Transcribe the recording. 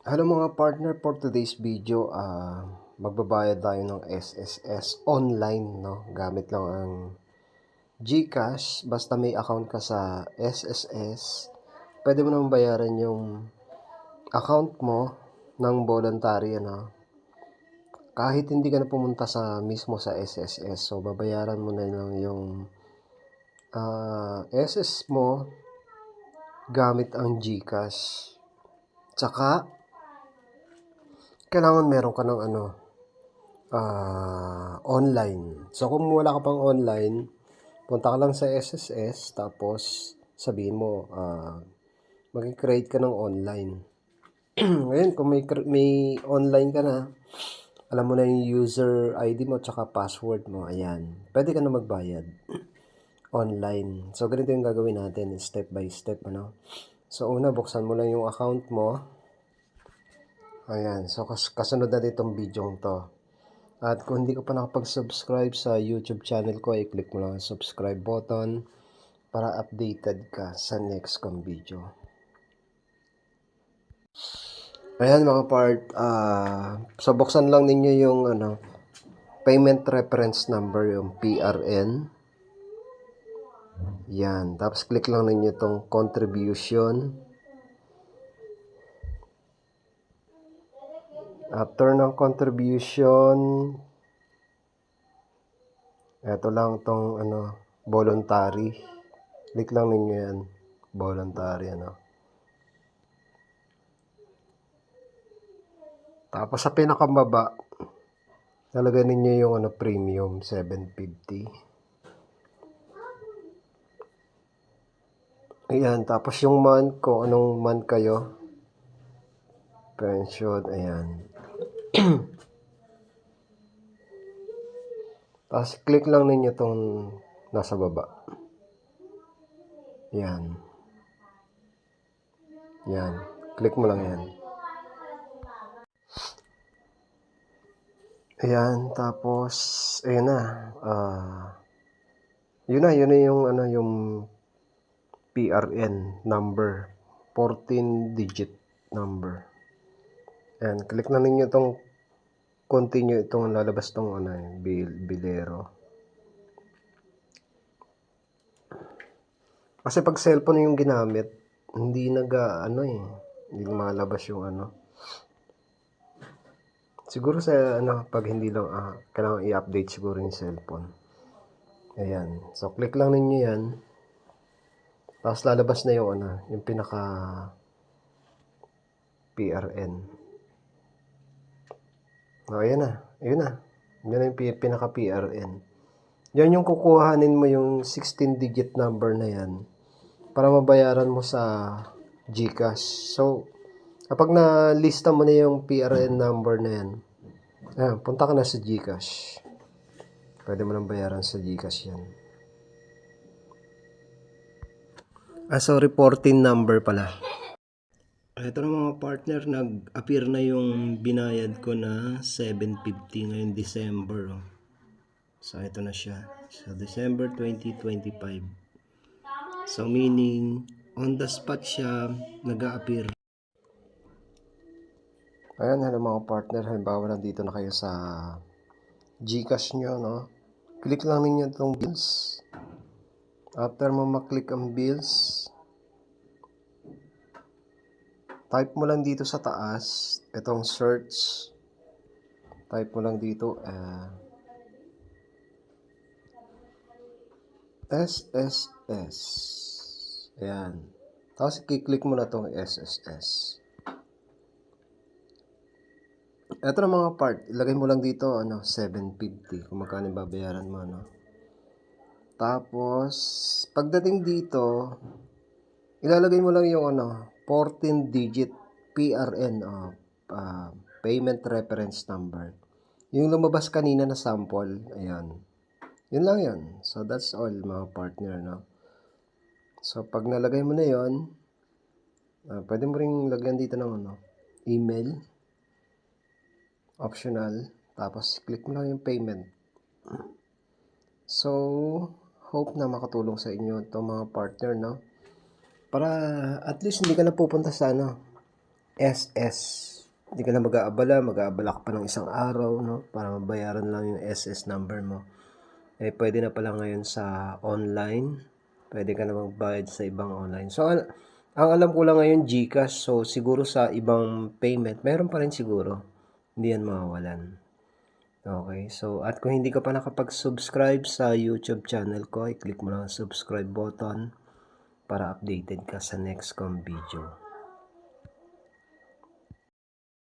Hello mga partner, for today's video, magbabayad tayo ng SSS online, no? Gamit lang ang GCash, basta may account ka sa SSS, pwede mo naman bayaran yung account mo ng voluntary, ano? Kahit hindi ka na pumunta mismo sa SSS, so babayaran mo na lang yung SS mo gamit ang GCash. Tsaka, kailangan meron ka ng online. So, kung wala ka pang online, punta ka lang sa SSS, tapos sabihin mo, mag-create ka ng online. Ngayon, kung may online ka na, alam mo na yung user ID mo, tsaka password mo, ayan. Pwede ka na magbayad online. So, ganito yung gagawin natin, step by step, ano. So, una, buksan mo lang yung account mo. Ayan. So, kasunod na ditong video to. At kung hindi ka pa nakapag-subscribe sa YouTube channel ko, i-click mo lang ang subscribe button para updated ka sa next kong video. Ayan mga part, so buksan lang ninyo yung payment reference number, yung PRN. Yan, tapos click lang ninyo itong contribution. After ng contribution, ito lang itong voluntary. Click lang ninyo yan, voluntary, Tapos sa pinakababa, lalagay ninyo yung premium, 750. Ayan, tapos yung month, kung anong month kayo. Pension, ayan. Tapos click lang ninyo tong nasa baba. Yan. Yan. Click mo lang yan. Ayan, tapos ayun na. Yun na yung PRN number. 14-digit number. Ayan, click na ninyo itong continue, itong lalabas itong bilero. Kasi pag cellphone yung ginamit, hindi hindi lumalabas yung Siguro sa pag hindi lang kailangan i-update siguro yung cellphone. Ayan. So click lang ninyo 'yan. Tapos lalabas na yung yung pinaka PRN. Ayan na. Ayun na. Yan na yung pinaka PRN. Yan yung kukuhanin mo yung 16-digit number na yan para mabayaran mo sa GCash. So, kapag na-lista mo na yung PRN number na yan, punta ka na sa GCash. Pwede mo nang bayaran sa GCash yan. Sorry, 14 number pala. Ito na mga partner, nag-appear na yung binayad ko na 750 ngayong December. So, ito na siya. So, December 2025. So, meaning, on the spot siya nag-a-appear. Ayan, hello mga partner. Halimbawa, nandito na kayo sa GCash nyo, no? Click lang ninyo itong bills. After mo maklik ang bills, type mo lang dito sa taas, itong search. Type mo lang dito, SSS. Ayan. Tapos, i-click mo na itong SSS. Ito na mga part, ilagay mo lang dito, 750, kung magkano babayaran mo, Tapos, pagdating dito, ilalagay mo lang yung 14-digit PRN, payment reference number. Yung lumabas kanina na sample, ayan. Yun lang yun. So, that's all mga partner, So, pag nalagay mo na yun, pwede mo ring lagyan dito ng email, optional, tapos click mo lang yung payment. So, hope na makatulong sa inyo itong mga partner, Para at least hindi ka na pupunta sa SS. Hindi ka na mag-aabala ka pa ng isang araw, no? Para mabayaran lang yung SS number mo. Pwede na pala ngayon sa online. Pwede ka na magbayad sa ibang online. So, ang alam ko lang ngayon GCash. So, siguro sa ibang payment, meron pa rin siguro. Hindi yan mawawalan. Okay. So, at kung hindi ka pa nakapag-subscribe sa YouTube channel ko, i-click mo lang ang subscribe button para updated ka sa next kong video.